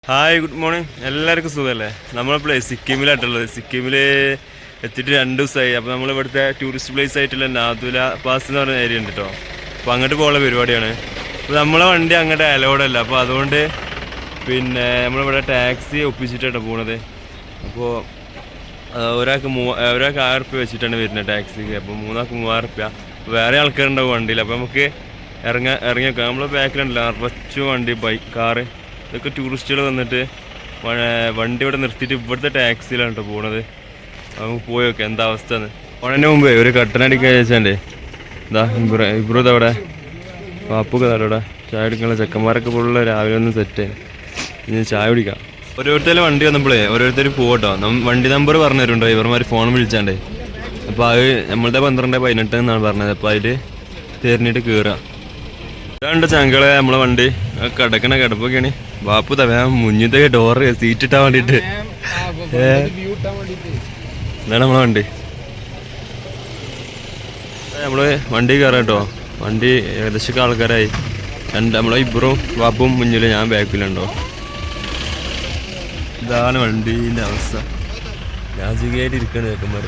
Hi, good morning. എല്ലാവർക്കും സുഖമല്ലേ? നമ്മളിപ്പോൾ സിക്കിമിലായിട്ടുള്ളത്. സിക്കിമിൽ എത്തിയിട്ട് 2 ദിവസമായി. അപ്പോൾ നമ്മളിവിടുത്തെ ടൂറിസ്റ്റ് പ്ലേസ് ആയിട്ടുള്ള നാഥുല പാസ് എന്ന് പറഞ്ഞ ഏരിയ ഉണ്ട് കേട്ടോ. അപ്പോൾ അങ്ങോട്ട് പോകാനുള്ള പരിപാടിയാണ്. അപ്പോൾ നമ്മളെ വണ്ടി അങ്ങോട്ട് അലോഡല്ല. അപ്പോൾ അതുകൊണ്ട് നമ്മളിവിടെ ടാക്സി ഒപ്പിച്ചിട്ടാണ് പോണത്. അപ്പോൾ ഒരാൾക്ക് 1000 റുപ്യ വെച്ചിട്ടാണ് വരുന്നത് ടാക്സിക്ക്. അപ്പോൾ 3 ആൾക്ക് 3000 റുപ്യ. വേറെ ആൾക്കാരുണ്ടാവും വണ്ടിയിൽ. അപ്പോൾ നമുക്ക് ഇറങ്ങി വെക്കാം. നമ്മൾ ബാക്കിലുണ്ടല്ലോ നിറച്ചു വണ്ടി, ബൈക്ക്, കാറ്, ഇതൊക്കെ ടൂറിസ്റ്റുകൾ വന്നിട്ട് വണ്ടി ഇവിടെ നിർത്തിയിട്ട് ഇവിടുത്തെ ടാക്സിയിലാണ് കേട്ടോ പോണത്. നമുക്ക് പോയി നോക്കാം എന്താ അവസ്ഥ എന്ന്. പോണതിന് മുമ്പേ ഒരു കട്ടനടിക്കാൻ ചോദിച്ചാണ്ടേ എന്താ ഇബ്രൂത് അവിടെ പാപ്പൊക്കെ അവിടെ ചായ കുടിക്കാനുള്ള ചെക്കന്മാരൊക്കെ ഫുള്ള് രാവിലെ ഒന്ന് സെറ്റ് ഇനി ചായ കുടിക്കാം. ഓരോരുത്തരും വണ്ടി വന്നപ്പോഴേ ഓരോരുത്തർ പോകട്ടോ. വണ്ടി നമ്പർ പറഞ്ഞു തരും ഡ്രൈവർമാർ ഫോൺ വിളിച്ചാണ്ടേ. അപ്പോൾ അത് നമ്മളുടെ 12:18 എന്നാണ് പറഞ്ഞത്. അപ്പോൾ അതിൽ തിരഞ്ഞിട്ട് കയറുക. ഇതാണ്ട് ചങ്കളെ നമ്മളെ വണ്ടി കിടക്കണ കിടപ്പൊക്കെയാണ്. ബാപ്പു തവ മുന്നിത്തെ ഡോറ് സീറ്റ് ഇട്ടാൻ വേണ്ടിയിട്ട് ഇതാണ് നമ്മളെ വണ്ടി. നമ്മള് വണ്ടി കയറാം കേട്ടോ. വണ്ടി ഏകദേശം ആൾക്കാരായി. നമ്മളെ ഇബ്രും ബാപ്പും മുന്നിൽ, ഞാൻ ബാക്കിലുണ്ടോ. ഇതാണ് വണ്ടീൻ്റെ അവസ്ഥ. രാജകീയമായിട്ട് ഇരിക്കണ ചേക്കന്മാർ.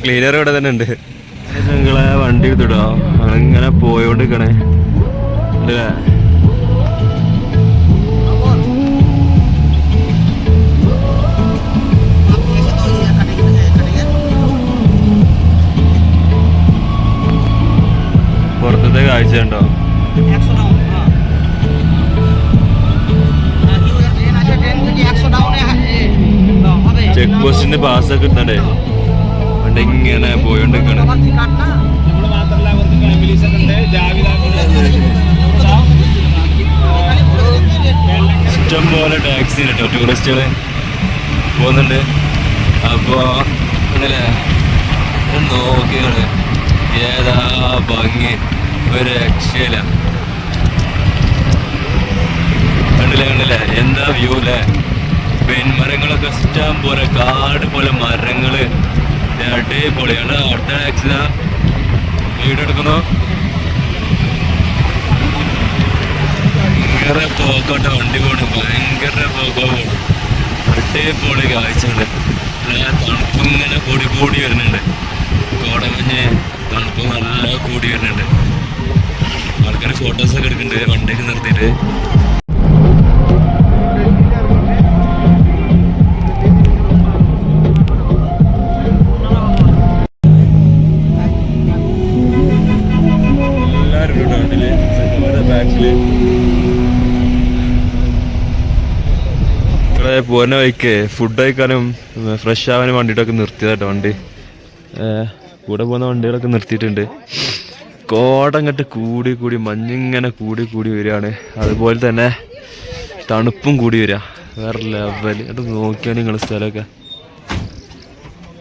ക്ലീനർ ഇവിടെ തന്നെ ഉണ്ട്. നിങ്ങളെ വണ്ടി എടുത്തിടോ. അങ്ങനെ പോയോണ്ടിരിക്കണേ അല്ലേ. പുറത്തത്തെ കാഴ്ച ഉണ്ടോ? ചെക്ക് പോസ്റ്റിന്റെ പാസ്സൊക്കെ ഇട്ടണ്ടേ. വണ്ടി ഇങ്ങനെ പോയോണ്ടിരിക്കണേ. ഇഷ്ടം പോലെ ടാക്സി കേട്ടോ, ടൂറിസ്റ്റുകൾ പോകുന്നുണ്ട്. അപ്പോൾ അങ്ങനെ നോക്കിയാണ് ഏതാ ഭംഗി, ഒരു രക്ഷയില്ല. കണ്ടില്ലേ എന്താ വ്യൂ അല്ലേ. പെൺമരങ്ങളൊക്കെ ഇഷ്ടം പോലെ, കാട് പോലെ മരങ്ങള്, അടിപൊളിയാണ്. അടുത്ത ടാക്സി വീഡിയോ എടുക്കുന്നു. ഭയങ്കര പോക്കോട്ടെ വണ്ടി പോണ്, ഭയങ്കര പോക്കോ പോണ്. അടിപൊളി കാഴ്ചയുണ്ട്. തണുപ്പിങ്ങനെ കൂടി വരുന്നുണ്ട്. കോടമഞ്ഞ് തണുപ്പ് നല്ല കൂടി വരുന്നുണ്ട്. ആൾക്കാർ ഫോട്ടോസൊക്കെ എടുക്കുന്നുണ്ട് വണ്ടിയൊക്കെ നിർത്തിയിട്ട്. പോകുന്ന വഴിക്ക് ഫുഡ് കഴിക്കാനും ഫ്രഷ് ആവാനും വേണ്ടിയിട്ടൊക്കെ നിർത്തിയതാട്ടോ വണ്ടി. കൂടെ പോകുന്ന വണ്ടികളൊക്കെ നിർത്തിയിട്ടുണ്ട്. കോടങ്ങട്ട് കൂടി മഞ്ഞിങ്ങനെ കൂടി വരികയാണ്. അതുപോലെ തന്നെ തണുപ്പും കൂടി വരിക. വേറെ ലെവൽ. അത് നോക്കിയാണ് നിങ്ങൾ സ്ഥലമൊക്കെ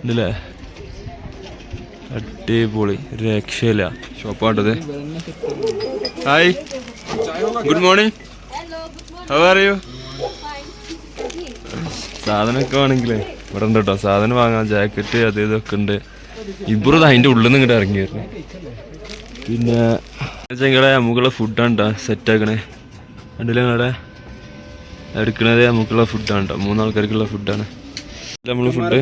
ഉണ്ടല്ലേ. അടിപൊളി, രക്ഷയില്ല. ഷോപ്പാട്ടത്. Hi, good morning. How are you? സാധനമൊക്കെ വേണമെങ്കിലേ ഇവിടെ ഉണ്ട് കേട്ടോ. സാധനം വാങ്ങാൻ ജാക്കറ്റ് അത് ഇതൊക്കെ ഉണ്ട്. ഇബ്രും അതിൻ്റെ ഉള്ളിൽ നിന്ന് ഇങ്ങോട്ട് ഇറങ്ങി വരുന്നത്. പിന്നെ ഞങ്ങളെ നമുക്കുള്ള ഫുഡാണ് കേട്ടോ സെറ്റാക്കണേ. കണ്ടില്ല നിങ്ങളുടെ എടുക്കണത് നമുക്കുള്ള ഫുഡാണ് കേട്ടോ. 3 ആൾക്കാർക്കുള്ള ഫുഡാണ് നമ്മൾ ഫുഡ്.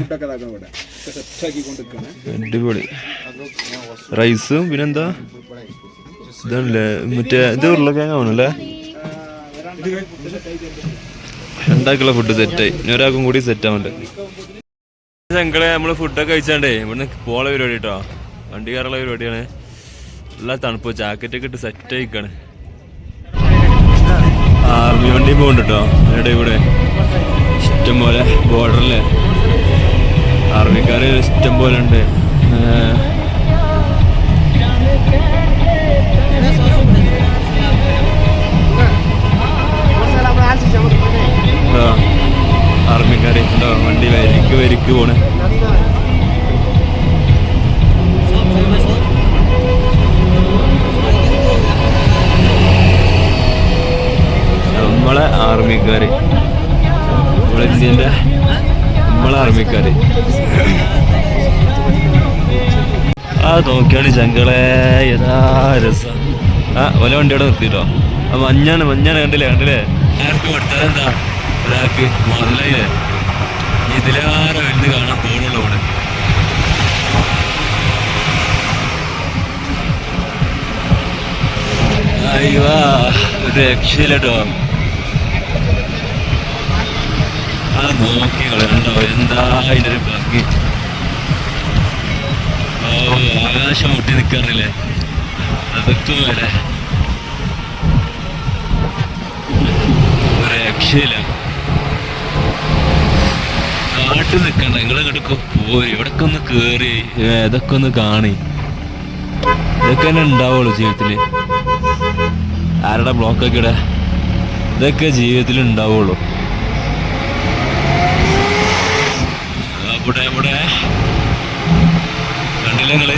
അടിപൊളി റൈസും പിന്നെന്താ ഇതാണല്ലേ മറ്റേ ഇത് ഉരുളക്കിഴങ്ങാണല്ലേ. 2 ആൾക്കുള്ള ഫുഡ് സെറ്റായി. ഇനി ഒരാൾക്കും കൂടി സെറ്റ് ആവുന്നുണ്ട്. ഞങ്ങളെ നമ്മൾ ഫുഡൊക്കെ കഴിച്ചാണ്ടേ ഇവിടുന്ന് പോള പരിപാടി കേട്ടോ. വണ്ടി കയറുള്ള പരിപാടിയാണ്. എല്ലാ തണുപ്പ് ജാക്കറ്റൊക്കെ ഇട്ട് സെറ്റ് ആയിക്കാണ്. ആർമി വണ്ടി പോകുന്നുണ്ട് കേട്ടോ. ഇവിടെ ഇവിടെ ഇഷ്ടം പോലെ ബോർഡറിലെ ആർമിക്കാർ ഇഷ്ടം പോലെ ഉണ്ട്. ആർമിക്കാര് ഉണ്ടോ വണ്ടി വരിക്ക് പോണ്. നമ്മളെ ആർമിക്കാര്, നമ്മളെ ഇന്ത്യൻ്റെ നമ്മളെ ആർമിക്കാര്. ആ നോക്കിയാണ് ചങ്കളെ യഥാ രസം. ആ ഓല വണ്ടിയോടെ നിർത്തിട്ടോ. മഞ്ഞാണ് കണ്ടില്ലേ ആർക്ക് കൊടുത്താൽ എന്താ ഒരാൾക്ക് മുതലായില്ലേ ഇതിലേറെ വലുത് കാണാൻ പോകുന്നുള്ളൂ അവിടെ. അയ്യോ ഒരു രക്ഷയില്ലട്ടോ. ആ നോക്കി കളയണ്ടോ എന്താ അതിൻ്റെ ഒരു ഭംഗി. ഓ ആകാശം മുട്ടി നിൽക്കാറില്ലേ അതൊക്കെ വരെ ഒരു രക്ഷയില്ല. കാട്ടിൽ നിൽക്കണ്ട നിങ്ങൾ ഇങ്ങോട്ടൊക്കെ പോരി ഇവിടൊക്കെ ഒന്ന് കേറി ഇതൊക്കെ ഒന്ന് കാണി. ഇതൊക്കെ തന്നെ ഉണ്ടാവുള്ളൂ ജീവിതത്തില്. ആരുടെ ബ്ലോക്കൊക്കെ ഇട ഇതൊക്കെ ജീവിതത്തിൽ ഉണ്ടാവുള്ളൂ. ഇവിടെ കണ്ടില്ല നിങ്ങള്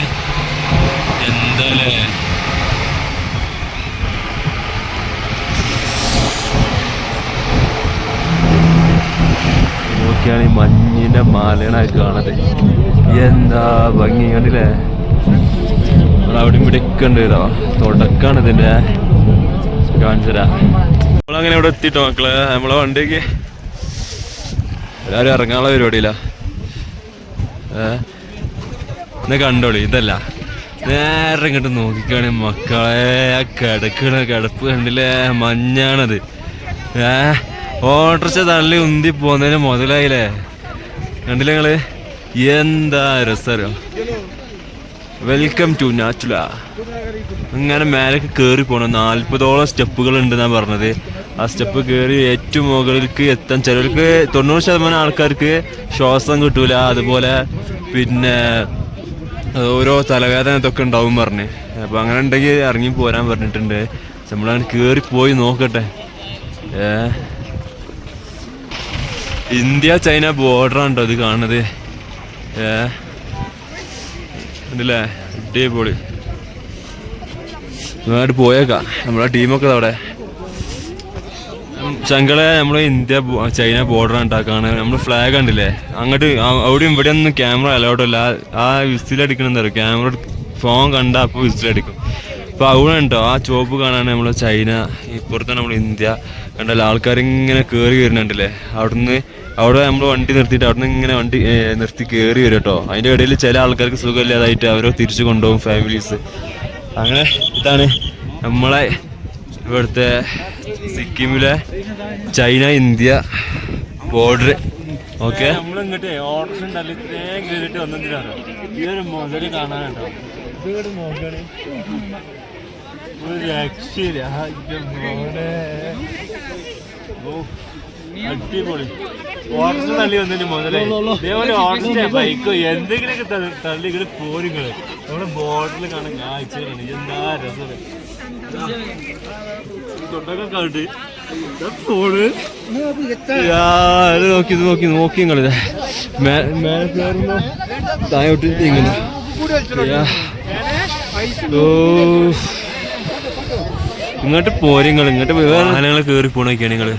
എന്താലേ നോക്കിയാണ് ഈ മഞ്ഞിന്റെ മാലയാണ് കാണത്. എന്താ ഭംഗി കണ്ടില്ലേ. അവിടെ ഇവിടെയൊക്കെ ഉണ്ട് കേട്ടോ. തുടക്കാണ് ഇതിന്റെ കാണിച്ചരാ. നമ്മളങ്ങനെ ഇവിടെ എത്തിട്ടോ മക്കളെ. നമ്മളെ വണ്ടിക്ക് എല്ലാവരും ഇറങ്ങാനുള്ള പരിപാടിയില്ല. എന്നാ കണ്ടോളി ഇതല്ല നേരെ ഇങ്ങോട്ട് നോക്കിക്കാണ് മക്കളെ. കിടപ്പ് കണ്ടില്ലേ മഞ്ഞാണത്. ഓട്ടർച്ച തള്ളി ഉന്തി പോന്നതിന് മുതലായില്ലേ കണ്ടില്ലേ നിങ്ങള്. എന്താ രസമോ. Welcome to നാച്ചുല. ഇങ്ങനെ മേലേക്ക് കയറി പോകണം. 40ഓളം സ്റ്റെപ്പുകൾ ഉണ്ടെന്നാ പറഞ്ഞത്. ആ സ്റ്റെപ്പ് കയറി ഏറ്റവും മുകളിലേക്ക് എത്താൻ ചിലർക്ക് 90% ആൾക്കാർക്ക് ശ്വാസം കിട്ടൂല. അതുപോലെ പിന്നെ ഓരോ തലവേദന ഇതൊക്കെ ഉണ്ടാവും പറഞ്ഞ്. അപ്പം അങ്ങനെ ഉണ്ടെങ്കിൽ ഇറങ്ങി പോരാൻ പറഞ്ഞിട്ടുണ്ട്. നമ്മളങ്ങനെ കയറി പോയി നോക്കട്ടെ. ഇന്ത്യ ചൈന ബോർഡറാണ് കേട്ടോ ഇത് കാണുന്നത്. ഉണ്ടല്ലേ അടിപൊളി. നന്നായിട്ട് പോയേക്കാം. നമ്മളെ ടീമൊക്കെ അവിടെ ശങ്കളെ നമ്മളെ ഇന്ത്യ ചൈന ബോർഡർ ഉണ്ടാക്കാണ്. നമ്മൾ ഫ്ലാഗ് കണ്ടില്ലേ അങ്ങോട്ട് അവിടെയും ഇവിടെ ഒന്നും ക്യാമറ അലൗഡല്ല. ആ വിസിലടിക്കണം എന്താ പറയുക ക്യാമറ ഫോൺ കണ്ട അപ്പോൾ വിസിലടിക്കും. അപ്പോൾ അവിടെ ഉണ്ടോ ആ ചോപ്പ് കാണാൻ നമ്മളെ ചൈന, ഇപ്പുറത്താണ് നമ്മൾ ഇന്ത്യ. കണ്ടല്ലോ ആൾക്കാരിങ്ങനെ കയറി വരുന്നുണ്ടല്ലേ. അവിടെ നമ്മൾ വണ്ടി നിർത്തിയിട്ട് അവിടെ നിന്ന് ഇങ്ങനെ വണ്ടി നിർത്തി കയറി വരും കേട്ടോ. അതിൻ്റെ ഇടയിൽ ചില ആൾക്കാർക്ക് സുഖമില്ലാതായിട്ട് അവരെ തിരിച്ചു കൊണ്ടുപോകും ഫാമിലീസ്. അങ്ങനെ ഇതാണ് നമ്മളെ ഇവിടുത്തെ സിക്കിമിലെ ചൈന ഇന്ത്യ ബോർഡർ. ഓക്കെ നമ്മളിങ്ങോട്ട് ഓർഡർ ഉണ്ടല്ലോ ഇത്രയും കയറിയിട്ട് വന്നിട്ടാണ് ഈ ഒരു മുതൽ കാണാനുണ്ടോ. ഇതോട് നോക്കണേ ഒരു രക്ഷയില്ല. അടിപൊളി ഓർഡർ തള്ളി വന്നിട്ട് മുതലേ ഇതേപോലെ ഓർഡറിന്റെ ബൈക്കോ എന്തെങ്കിലുമൊക്കെ തള്ളി ഇങ്ങനെ പോരുങ്ങള് നമ്മുടെ ബോർഡറിൽ കാണാൻ കാഴ്ചകളാണ്. എന്താ രസം. തൊട്ടൊക്കെ കണ്ട് പോണ് നോക്കി നിങ്ങള് താഴോട്ട് ഇങ്ങനെ ഇങ്ങോട്ട് പോരിങ്ങൾ ഇങ്ങോട്ട് വാഹനങ്ങൾ കയറി പോണൊക്കെയാണ് നിങ്ങള്.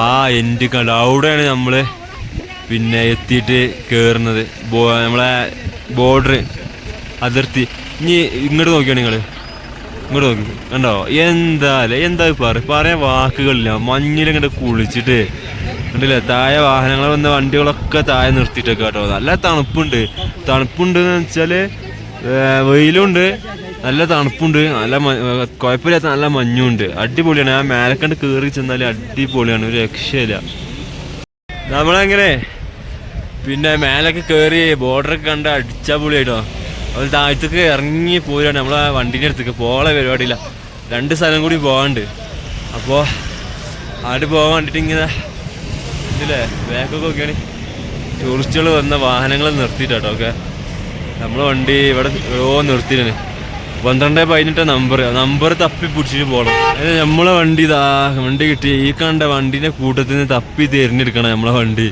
ആ എൻ്റെ കണ്ട് അവിടെയാണ് നമ്മള് പിന്നെ എത്തിയിട്ട് കയറുന്നത്. നമ്മളെ ബോർഡർ അതിർത്തി. ഇനി ഇങ്ങോട്ട് നോക്കിയാണ് നിങ്ങള് ഇങ്ങോട്ട് നോക്കി കണ്ടോ. എന്താ പറയാൻ വാക്കുകളില്ല. മഞ്ഞിലിങ്ങോട്ട് കുളിച്ചിട്ട് കണ്ടില്ലേ താഴെ വാഹനങ്ങൾ വന്ന വണ്ടികളൊക്കെ താഴെ നിർത്തിയിട്ടൊക്കെ കേട്ടോ. നല്ല തണുപ്പുണ്ട് എന്ന് വെച്ചാല് വെയിലുണ്ട്, നല്ല തണുപ്പുണ്ട്, നല്ല കുഴപ്പമില്ലാത്ത നല്ല മഞ്ഞുണ്ട്. അടിപൊളിയാണ്. ആ മേലക്കണ്ട് കയറി ചെന്നാൽ അടിപൊളിയാണ്, ഒരു രക്ഷയില്ല. നമ്മളെങ്ങനെ പിന്നെ മേലൊക്കെ കയറി ബോർഡറൊക്കെ കണ്ട് അടിച്ചാൽ പൊളിയായിട്ടോ. അത് താഴത്തേക്ക് ഇറങ്ങി പോരാണ് നമ്മളെ വണ്ടീൻ്റെ അടുത്തേക്ക്. പോകാനുള്ള പരിപാടിയില്ല, 2 സ്ഥലം കൂടി പോകാണ്ട്. അപ്പോൾ ആട് പോകാൻ വേണ്ടിയിട്ട് ഇങ്ങനെ ഇതില്ലേ ബാക്കൊക്കെ നോക്കിയാണ് ടൂറിസ്റ്റുകൾ വന്ന വാഹനങ്ങൾ നിർത്തിയിട്ടോ. ഓക്കെ നമ്മളെ വണ്ടി ഇവിടെ നിർത്തിയിട്ടാണ്. 12-18 നമ്പർ തപ്പി പിടിച്ചിട്ട് പോകണം. നമ്മളെ വണ്ടി കിട്ടി. ഈ കണ്ട വണ്ടീൻ്റെ കൂട്ടത്തിൽ നിന്ന് തപ്പി തിരഞ്ഞെടുക്കണം നമ്മളെ വണ്ടി.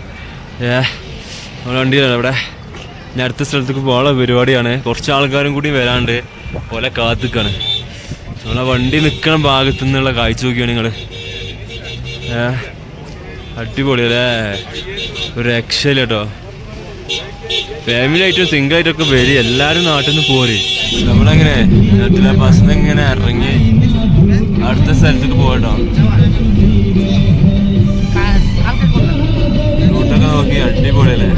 നമ്മളെ വണ്ടിയിലാണ് ഇവിടെ. ഞാൻ അടുത്ത സ്ഥലത്തേക്ക് പോകാനുള്ള പരിപാടിയാണ്. കുറച്ച് ആൾക്കാരും കൂടി വരാണ്ട് പോലെ കാത്തിക്കാണ്. നമ്മളെ വണ്ടി നിൽക്കണ ഭാഗത്തു നിന്നുള്ള കാഴ്ച നോക്കിയാണ് നിങ്ങൾ. അടിപൊളി അല്ലേ, ഒരു രക്ഷയില്ല കേട്ടോ. ഫാമിലി ആയിട്ടും സിംഗിൾ ആയിട്ടൊക്കെ വരും. എല്ലാവരും നാട്ടിൽ നിന്ന് പോര്. നമ്മളങ്ങനെ ബസ്സിൽ നിന്ന് ഇങ്ങനെ ഇറങ്ങി ആ അടുത്ത സ്ഥലത്തേക്ക് പോകട്ടോ. റൂട്ടൊക്കെ നോക്കി അടിപൊളിയല്ലേ.